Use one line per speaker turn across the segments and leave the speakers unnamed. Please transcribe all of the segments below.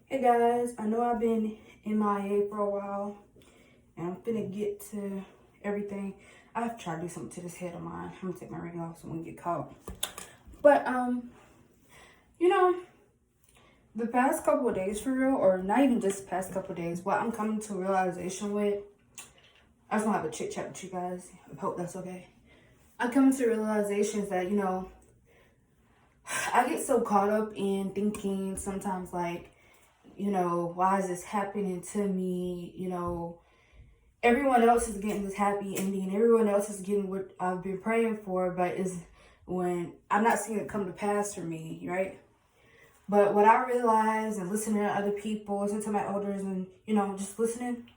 Hey guys, I know I've been MIA for a while and I'm finna get to everything. I've tried to do something to this head of mine. I'm gonna take my ring off so I won't get caught. But you know, the past couple of days for real, or not even just the past couple of days, what I'm coming to a realization with, I just wanna have a chit chat with you guys. I hope that's okay. I come to realizations that, I get so caught up in thinking sometimes like, why is this happening to me? Everyone else is getting this happy ending. Everyone else is getting what I've been praying for, but is when I'm not seeing it come to pass for me, right? But what I realize and listening to other people, listening to my elders and, just listening,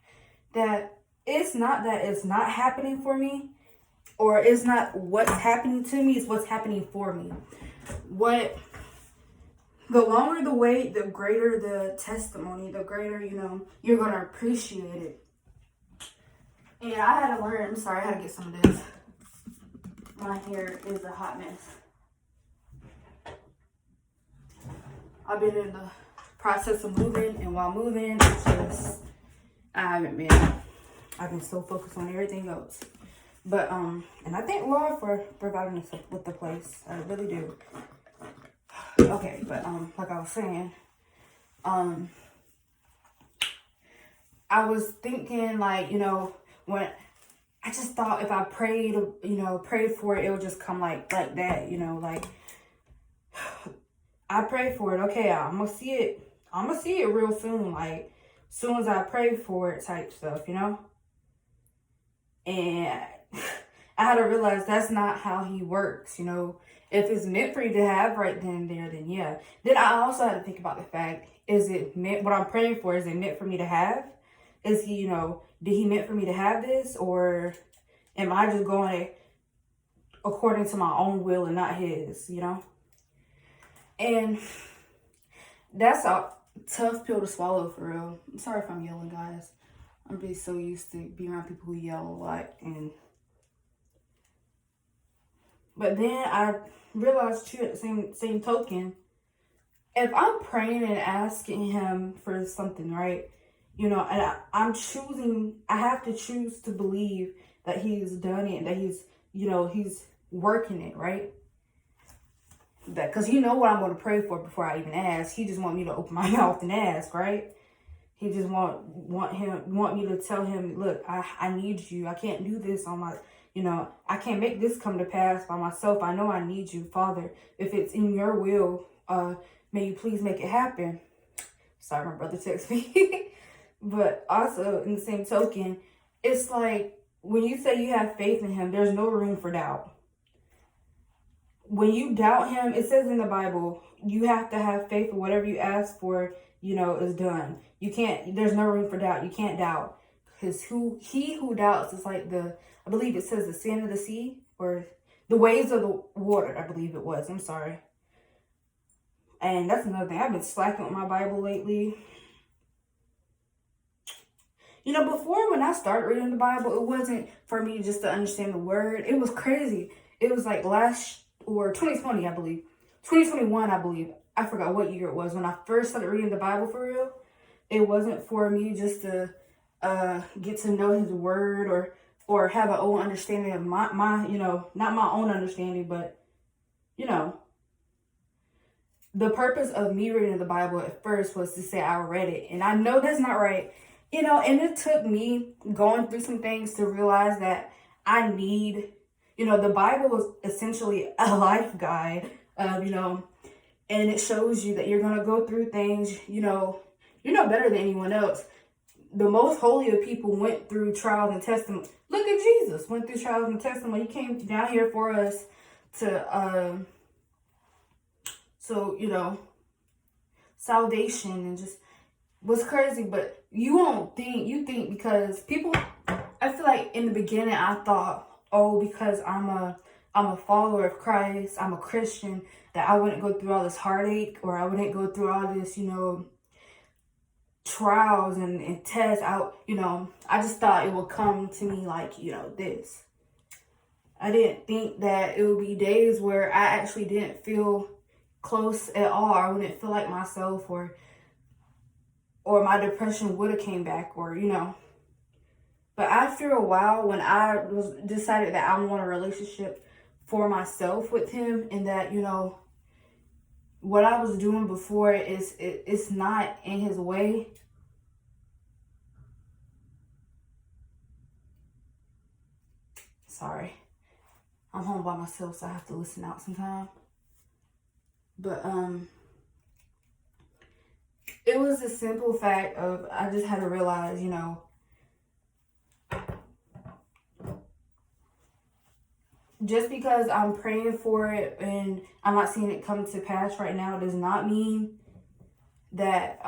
that it's not that it's not happening for me or it's not what's happening to me, it's what's happening for me. The longer the wait, the greater the testimony, the greater, you're going to appreciate it. And I had to learn, I'm sorry, I had to get some of this. My hair is a hot mess. I've been in the process of moving, and while moving, it's just, I've been so focused on everything else. But, and I thank Lord for providing us with the place. I really do. Okay, but, like I was saying, I was thinking like, when I just thought if I prayed, prayed for it, it would just come like that, like I prayed for it. Okay, I'm gonna see it. I'm gonna see it real soon, like soon as I pray for it type stuff, And I had to realize that's not how he works, If it's meant for you to have right then and there, then yeah. Then I also had to think about the fact, is it meant, what I'm praying for, is it meant for me to have? Is he, did he meant for me to have this? Or am I just going according to my own will and not his, And that's a tough pill to swallow for real. I'm sorry if I'm yelling, guys. I'm really so used to being around people who yell a lot. But then I realized too, at the same token, if I'm praying and asking him for something, right? And I have to choose to believe that he's done it and that he's working it, right? That, because what I'm going to pray for before I even ask. He just want me to open my mouth and ask, right? He just want me to tell him, look, I need you. I can't do this on my, I can't make this come to pass by myself. I know I need you, Father. If it's in your will, may you please make it happen. Sorry, my brother texted me. But also, in the same token, it's like, when you say you have faith in him, there's no room for doubt. When you doubt him, it says in the Bible, you have to have faith in whatever you ask for, is done. You can't, there's no room for doubt. You can't doubt. Because he who doubts is like I believe it says the sand of the sea, or the waves of the water, I believe it was. I'm sorry. And that's another thing. I've been slacking with my Bible lately. Before when I started reading the Bible, it wasn't for me just to understand the word. It was crazy. It was like 2020, I believe. 2021, I believe. I forgot what year it was. When I first started reading the Bible for real, it wasn't for me just to get to know his word or have an own understanding of my not my own understanding, but, the purpose of me reading the Bible at first was to say I read it. And I know that's not right. And it took me going through some things to realize that I need, the Bible is essentially a life guide, and it shows you that you're going to go through things, you're no better than anyone else. The most holy of people went through trials and testimony. Look at Jesus, went through trials and testimony. He came down here for us to, salvation and just was crazy. But you think because people, I feel like in the beginning I thought, because I'm a follower of Christ, I'm a Christian, that I wouldn't go through all this heartache, or I wouldn't go through all this, trials and tests out. I just thought it would come to me like, this. I didn't think that it would be days where I actually didn't feel close at all. I wouldn't feel like myself, or or my depression would have came back, or, you know. But after a while, when I was decided that I want a relationship for myself with him, and that, you know, what I was doing before it's not in his way. Sorry. I'm home by myself, so I have to listen out sometimes. But it was the simple fact of, I just had to realize, you know, just because I'm praying for it and I'm not seeing it come to pass right now, does not mean that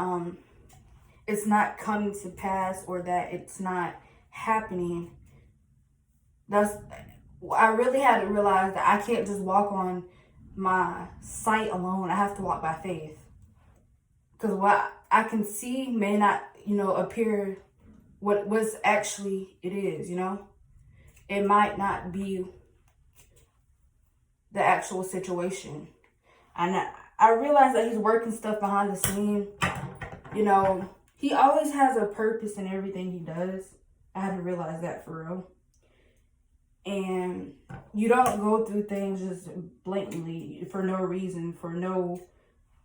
it's not coming to pass, or that it's not happening. I really had to realize that I can't just walk on my sight alone. I have to walk by faith. Because what I can see may not, you know, appear what's actually it is, you know. It might not be the actual situation. And I realize that he's working stuff behind the scene. You know, he always has a purpose in everything he does. I had to realize that for real. And you don't go through things just blatantly for no reason, for no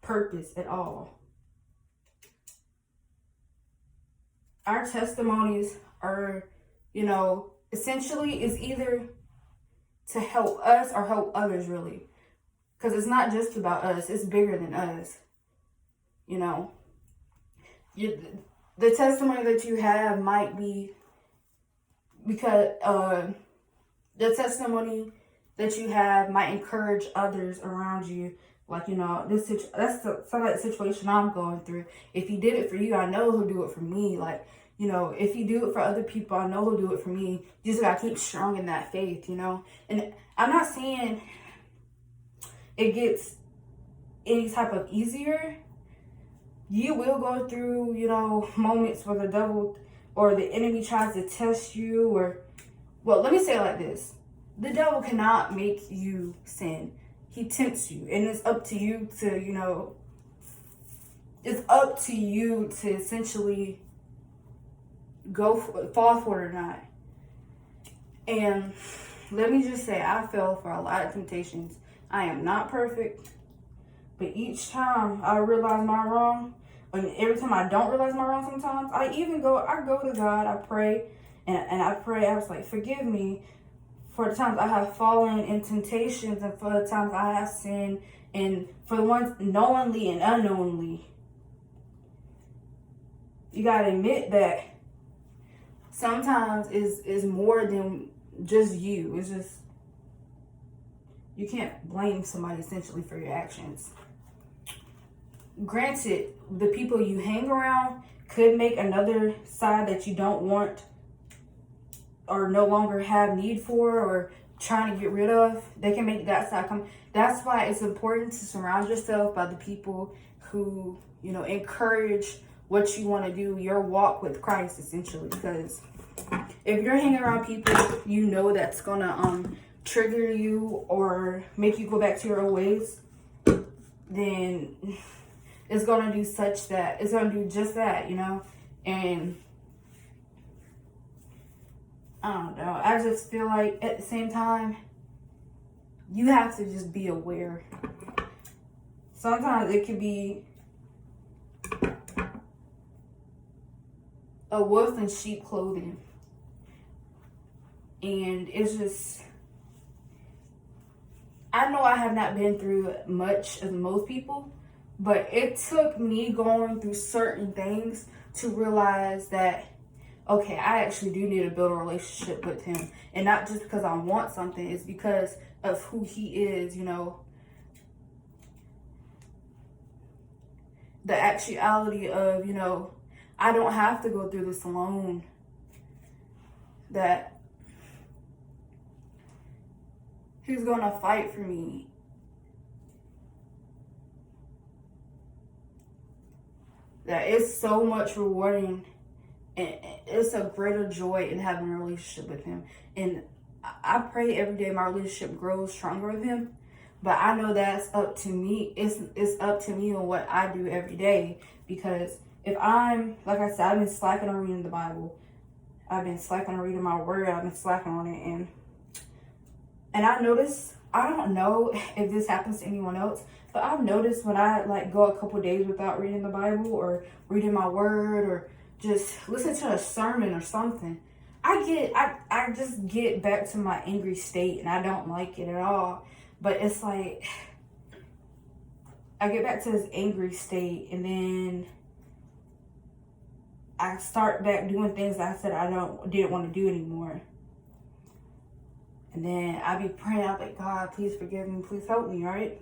purpose at all. Our testimonies are, you know, essentially is either to help us or help others, really. Because it's not just about us, it's bigger than us. You know, the testimony that you have might be because the testimony that you have might encourage others around you. Like, you know, that's some of the situation I'm going through. If he did it for you, I know he'll do it for me. Like, you know, if he do it for other people, I know he'll do it for me. You just gotta keep strong in that faith, you know. And I'm not saying it gets any type of easier. You will go through, you know, moments where the devil or the enemy tries to test you, or, well, let me say it like this. The devil cannot make you sin. He tempts you, and it's up to you to, you know, it's up to you to essentially fall for it or not. And let me just say, I fell for a lot of temptations. I am not perfect, but each time I realize my wrong, and every time I don't realize my wrong sometimes, I go to God, I pray, and I pray, I was like, forgive me for the times I have fallen in temptations, and for the times I have sinned, and for the ones knowingly and unknowingly. You gotta admit that sometimes is more than just you. It's just, you can't blame somebody essentially for your actions. Granted, the people you hang around could make another side that you don't want or no longer have need for or trying to get rid of. They can make that side come. That's why it's important to surround yourself by the people who, you know, encourage what you want to do, your walk with Christ, essentially. Because if you're hanging around people you know that's gonna trigger you or make you go back to your old ways, then it's gonna do just that, you know. And I don't know, I just feel like at the same time you have to just be aware. Sometimes it could be a wolf in sheep clothing. And it's just, I know I have not been through much as most people, but it took me going through certain things to realize that, okay, I actually do need to build a relationship with him. And not just because I want something, it's because of who he is, you know. The actuality of, you know, I don't have to go through this alone. That he's gonna fight for me. That it's so much rewarding, and it's a greater joy in having a relationship with him. And I pray every day my relationship grows stronger with him. But I know that's up to me. It's up to me on what I do every day. Because if I'm, like I said, I've been slacking on reading the Bible. I've been slacking on reading my word. I've been slacking on it. And I noticed, I don't know if this happens to anyone else, but I've noticed when I like go a couple days without reading the Bible or reading my word or just listen to a sermon or something, I just get back to my angry state, and I don't like it at all. But it's like I get back to this angry state, and then I start back doing things that I said didn't want to do anymore. And then I be praying, I'm like, God, please forgive me, please help me, right?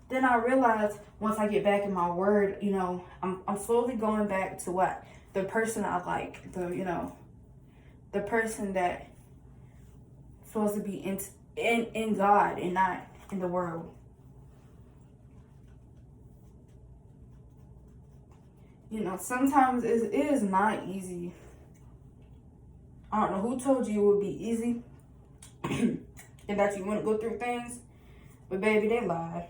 Then I realize once I get back in my word, you know, I'm slowly going back to what? The person I like, the person that supposed to be in God and not in the world. You know, sometimes it is not easy. I don't know who told you it would be easy and that you wouldn't go through things, but baby, they lied.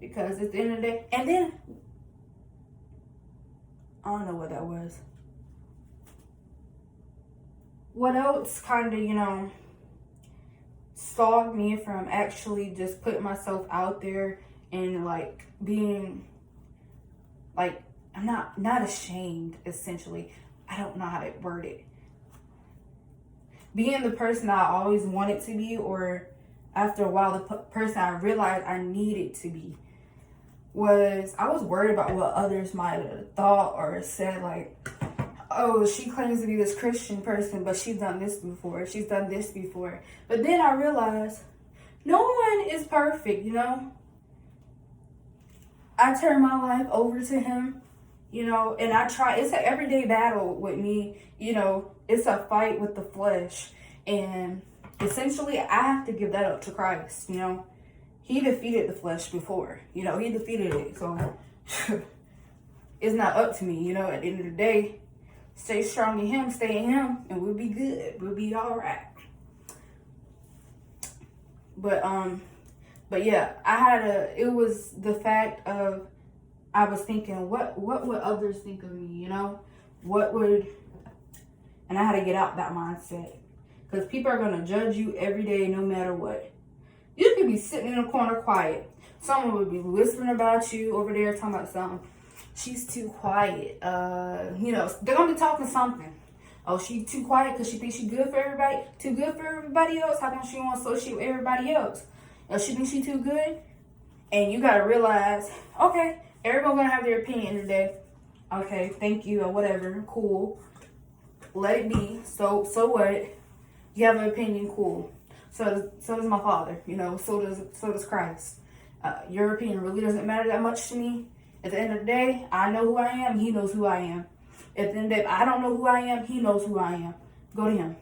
Because at the end of the day, and then I don't know what that was. What else kind of, you know, stalled me from actually just putting myself out there and like being like, I'm not ashamed, essentially. I don't know how to word it. Being the person I always wanted to be, or after a while, the person I realized I needed to be, was I was worried about what others might have thought or said, like, oh, she claims to be this Christian person, but she's done this before. She's done this before. But then I realized no one is perfect, you know? I turn my life over to him, you know, and I try. It's an everyday battle with me, you know. It's a fight with the flesh. And essentially, I have to give that up to Christ, you know. He defeated the flesh before, you know. He defeated it. So it's not up to me, you know. At the end of the day, stay strong in him, stay in him, and we'll be good. We'll be all right. But yeah, it was the fact of, I was thinking, what would others think of me, you know? And I had to get out that mindset. Because people are going to judge you every day, no matter what. You could be sitting in a corner quiet. Someone would be whispering about you over there, talking about something. She's too quiet. You know, they're going to be talking something. Oh, she's too quiet because she thinks she's good for everybody. Too good for everybody else. How come she wants to associate with everybody else? She thinks she's too good. And you got to realize, okay, everyone's going to have their opinion today. Okay, thank you or whatever. Cool. Let it be. So what? You have an opinion, cool. So does my Father, you know. So does Christ. Your opinion really doesn't matter that much to me. At the end of the day, I know who I am. He knows who I am. At the end of the day, I don't know who I am. He knows who I am. Go to him.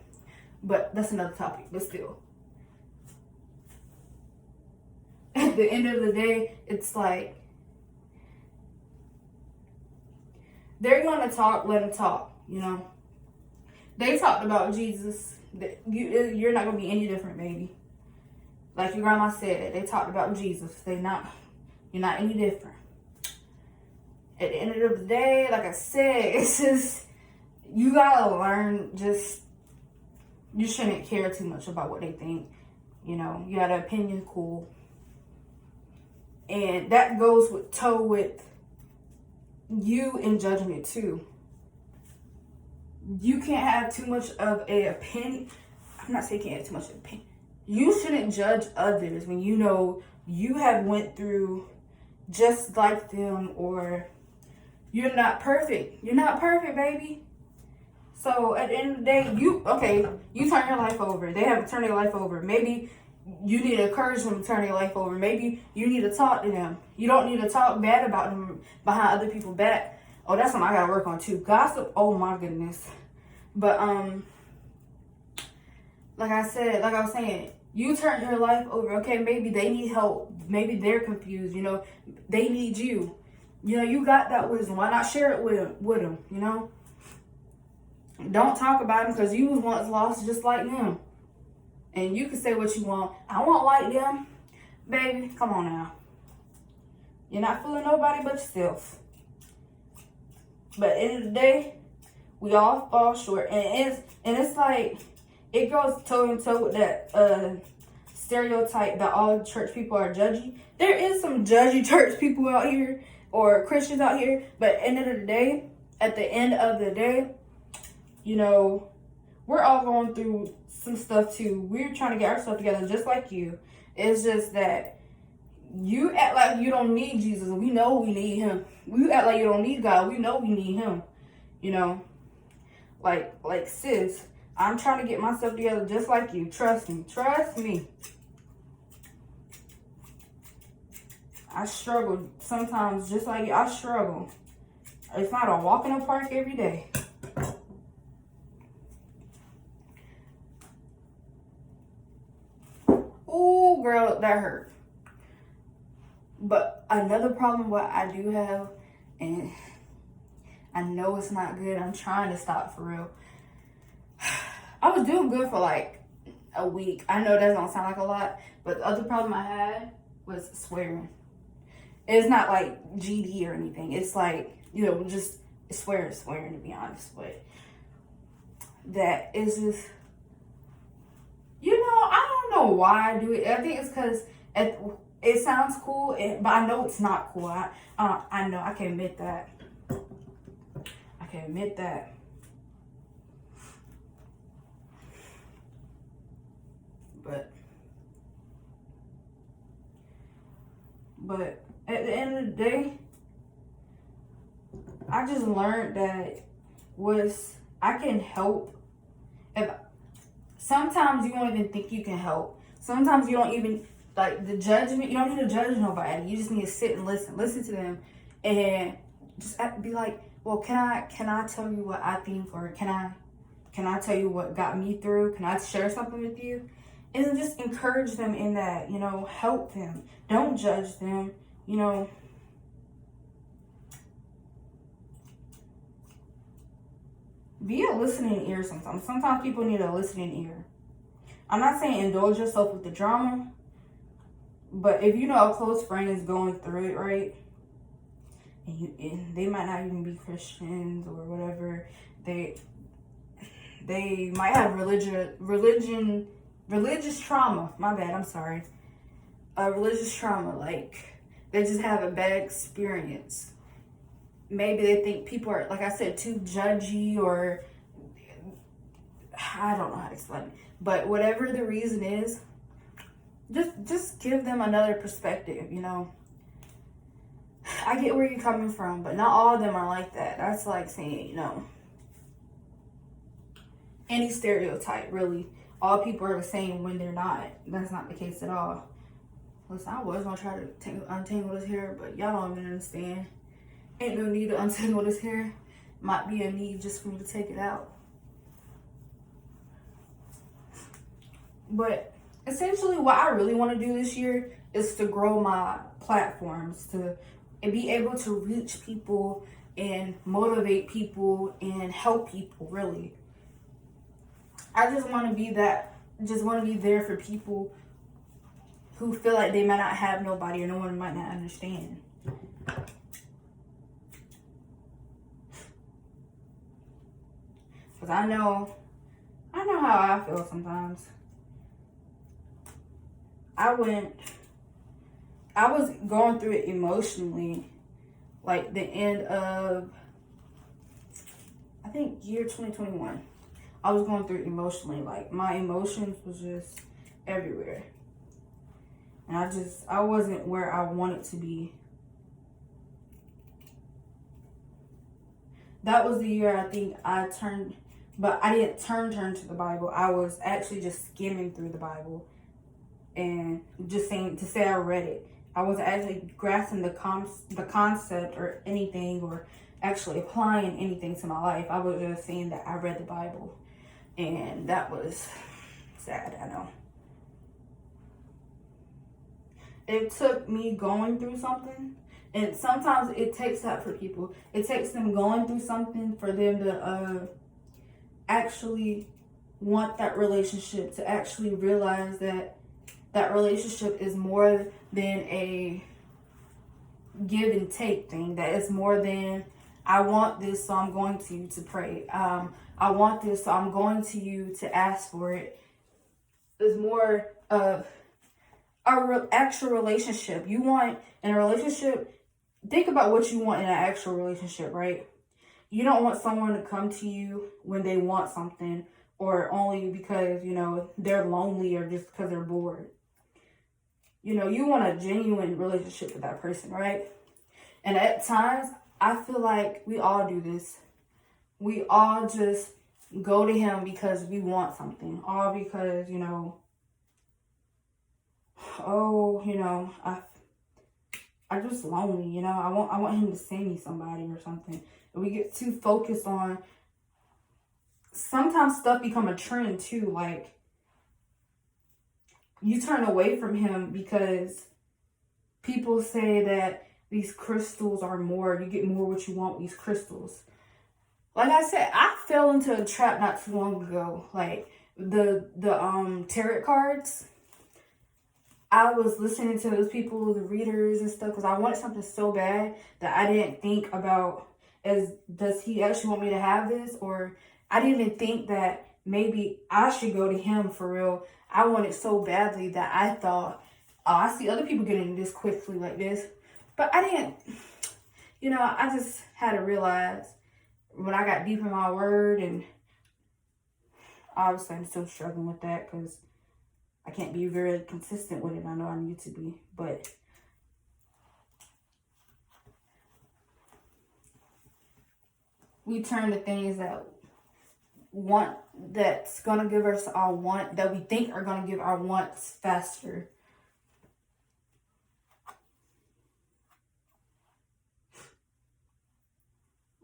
But that's another topic. But still, at the end of the day, it's like, they're gonna talk. Let them talk. You know. They talked about Jesus. You're not going to be any different, baby. Like your grandma said, they talked about Jesus. You're not any different. At the end of the day, like I said, it's just, you got to learn, you shouldn't care too much about what they think. You know, you got an opinion, cool. And that goes with you in judgment too. You can't have too much of an opinion. I'm not saying you can't have too much of an opinion. You shouldn't judge others when you know you have went through just like them, or you're not perfect. You're not perfect, baby. So at the end of the day, you turn your life over. They have to turn their life over. Maybe you need to encourage them to turn their life over. Maybe you need to talk to them. You don't need to talk bad about them behind other people's back. Oh, that's something I gotta work on too. Gossip, oh my goodness. But like I was saying, you turn your life over. Okay, maybe they need help. Maybe they're confused. You know, they need you. You know, you got that wisdom. Why not share it with them? You know, don't talk about them because you was once lost just like them. And you can say what you want. I won't like them, baby. Come on now. You're not fooling nobody but yourself. But at the end of the day, we all fall short. And it's like, it goes toe and toe with that stereotype that all church people are judgy. There is some judgy church people out here, or Christians out here, but at the end of the day, you know, we're all going through some stuff too. We're trying to get our stuff together just like you. It's just that you act like you don't need Jesus. We know we need him. You act like you don't need God. We know we need him. You know, like sis, I'm trying to get myself together just like you. Trust me. Trust me. I struggle sometimes just like you. I struggle. It's not a walk in the park every day. Ooh, girl, that hurt. But another problem what I do have, and I know it's not good. I'm trying to stop for real. I was doing good for like a week. I know that doesn't sound like a lot, but the other problem I had was swearing. It's not like GD or anything. It's like, you know, just swearing to be honest. But that is just, you know, I don't know why I do it. I think it's because it sounds cool, but I know it's not cool. I know, I can admit that. I can admit that. But at the end of the day, I just learned that I can help. If sometimes you don't even think you can help. Sometimes you don't even, like, the judgment, you don't need to judge nobody. You just need to sit and listen to them, and just be like, well, can I tell you what I think, or can I tell you what got me through? Can I share something with you? And then just encourage them in that, you know, help them. Don't judge them, you know. Be a listening ear sometimes. Sometimes people need a listening ear. I'm not saying indulge yourself with the drama, but if you know a close friend is going through it, right, and they might not even be Christians or whatever, they might have religious trauma. My bad, I'm sorry. Religious trauma, like they just have a bad experience. Maybe they think people are, like I said, too judgy, or I don't know how to explain it. But whatever the reason is, just give them another perspective, you know. I get where you're coming from, but not all of them are like that. That's like saying, you know, any stereotype, really. All people are the same when they're not. That's not the case at all. Listen, I was going to try to untangle this hair, but y'all don't even understand. Ain't no need to untangle this hair. Might be a need just for me to take it out. But essentially what I really want to do this year is to grow my platforms, to be able to reach people and motivate people and help people, really. I just want to be there for people who feel like they might not have nobody, or no one might not understand. Because I know how I feel sometimes. I was going through it emotionally, like the end of, I think, year 2021. I was going through it emotionally. Like, my emotions was just everywhere. And I wasn't where I wanted to be. That was the year I think I turned, but I didn't turn to the Bible. I was actually just skimming through the Bible and just saying, to say I read it. I wasn't actually grasping the concept or anything, or actually applying anything to my life. I was just saying that I read the Bible. And that was sad, I know. It took me going through something. And sometimes it takes that for people. It takes them going through something for them to actually want that relationship, to actually realize that that relationship is more than a give and take thing. That it's more than I want this, so I'm going to you to pray. I want this, so I'm going to you to ask for it. It's more of actual relationship. You want in a relationship, think about what you want in an actual relationship, right? You don't want someone to come to you when they want something or only because, they're lonely or just because they're bored. You want a genuine relationship with that person, right? And at times, I feel like we all do this. We all just go to him because we want something. All because, I'm just lonely, I want him to send me somebody or something. And we get too focused on, sometimes stuff become a trend too. Like, you turn away from him because people say that these crystals are more, you get more what you want with these crystals. Like I said, I fell into a trap not too long ago. Like the tarot cards. I was listening to those people, the readers and stuff, because I wanted something so bad that I didn't think about does he actually want me to have this? Or I didn't even think that maybe I should go to him for real. I wanted so badly that I thought, oh, I see other people getting this quickly like this. But I didn't, I just had to realize when I got deep in my word, and obviously I'm still struggling with that because I can't be very consistent with it. I know I need to be, but we turn to things that's gonna give us our want, that we think are gonna give our wants faster.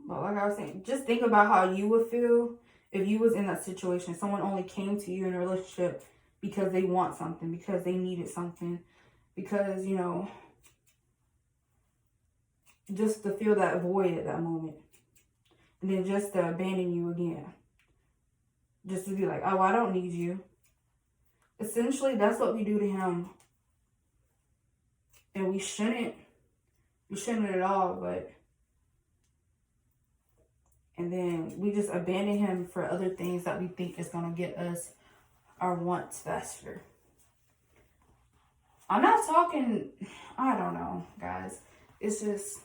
But like I was saying, just think about how you would feel if you was in that situation. Someone only came to you in a relationship because they want something, because they needed something, because, just to fill that void at that moment. And then just to abandon you again. Just to be like, oh, I don't need you. Essentially, that's what we do to him. And we shouldn't at all, but... And then we just abandon him for other things that we think is going to get us our wants faster. I'm not talking, I don't know, guys. It's just...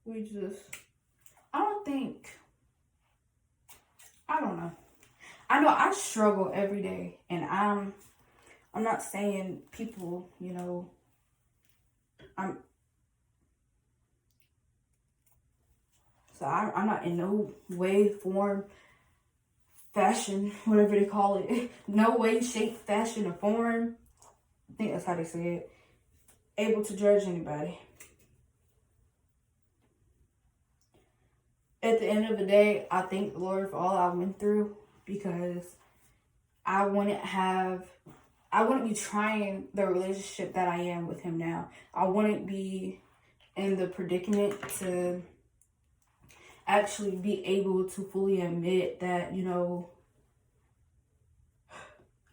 I don't know. I know I struggle every day, and I'm not saying people, I'm not in no way, form, fashion, whatever they call it, no way, shape, fashion, or form, I think that's how they say it, able to judge anybody. At the end of the day, I thank the Lord for all I went through, because I wouldn't be trying the relationship that I am with him now. I wouldn't be in the predicament to actually be able to fully admit that,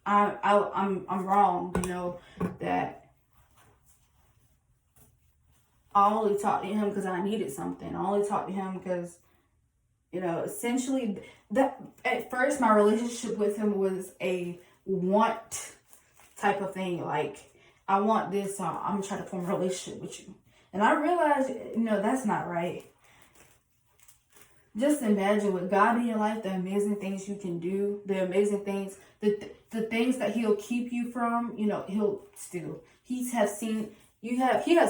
I'm wrong, that I only talked to him because I needed something. I only talked to him because, essentially, that at first my relationship with him was a want type of thing. Like, I want this, so I'm gonna try to form a relationship with you. And I realized, that's not right. Just imagine with God in your life, the amazing things you can do, the amazing things, the things that he'll keep you from, he'll still. He has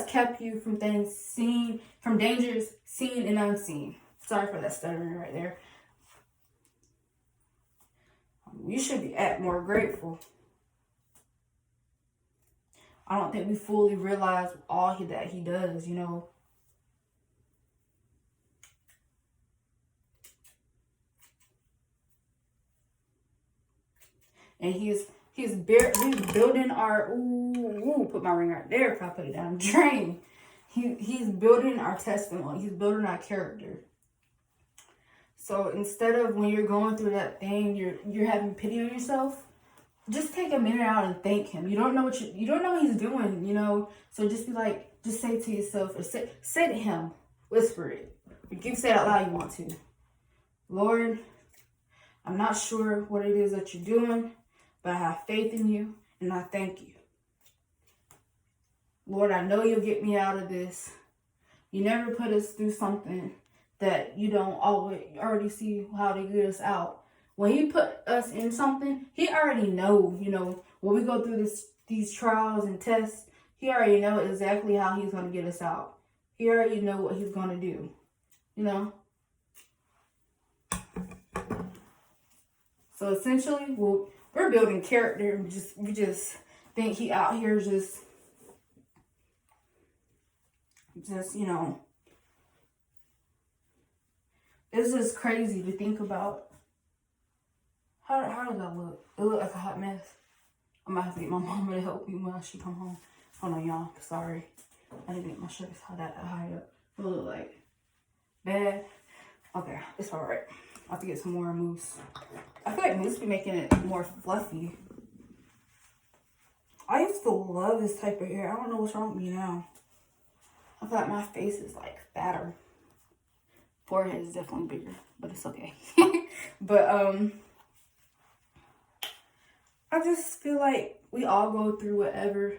kept you from things seen, from dangers seen and unseen. Sorry for that stuttering right there. You should be more grateful. I don't think we fully realize all that he does, And he's building our, put my ring right there if I put it down, drain. He's building our testimony. He's building our character. So instead of when you're going through that thing, you're having pity on yourself, just take a minute out and thank him. You don't know you don't know what he's doing, you know. So just be like, just say to yourself, or say to him, whisper it. You can say it out loud you want to. Lord, I'm not sure what it is that you're doing, but I have faith in you and I thank you. Lord, I know you'll get me out of this. You never put us through something that you don't already see how to get us out. When he put us in something, he already know, you know, when we go through these trials and tests, he already know exactly how he's going to get us out. He already know what he's going to do, you know. So essentially, we're building character. We just think he out here just you know, it's just crazy to think about. How does that look? It look like a hot mess. I might have to get my mama to help me when she come home. Hold on, y'all. Sorry. I didn't get my shirts high up. It look like bad. Okay, it's alright. I have to get some more mousse. I feel like mousse be making it more fluffy. I used to love this type of hair. I don't know what's wrong with me now. I feel like my face is like fatter. Forehead is definitely bigger, but it's okay. But I just feel like we all go through whatever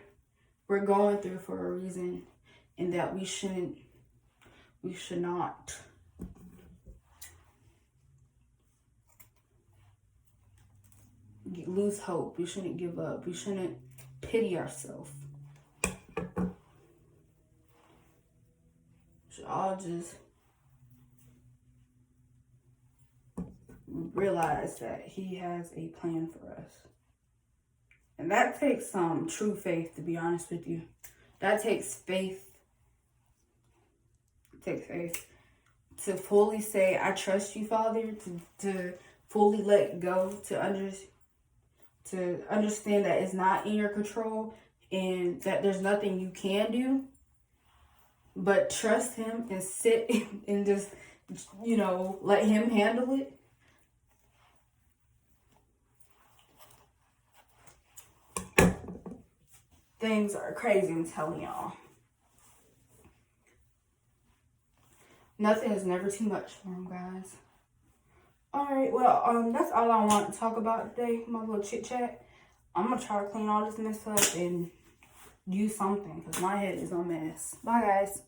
we're going through for a reason, and that we should not lose hope. We shouldn't give up. We shouldn't pity ourselves. We should all just realize that he has a plan for us. And that takes some true faith, to be honest with you. That takes faith. It takes faith to fully say, I trust you, Father, to fully let go, to understand that it's not in your control and that there's nothing you can do, but trust him and sit and just, you know, let him handle it. Things are crazy, I'm telling y'all. Nothing is never too much for him, guys. Alright, well, that's all I want to talk about today, my little chit chat. I'm going to try to clean all this mess up and do something because my head is a mess. Bye, guys.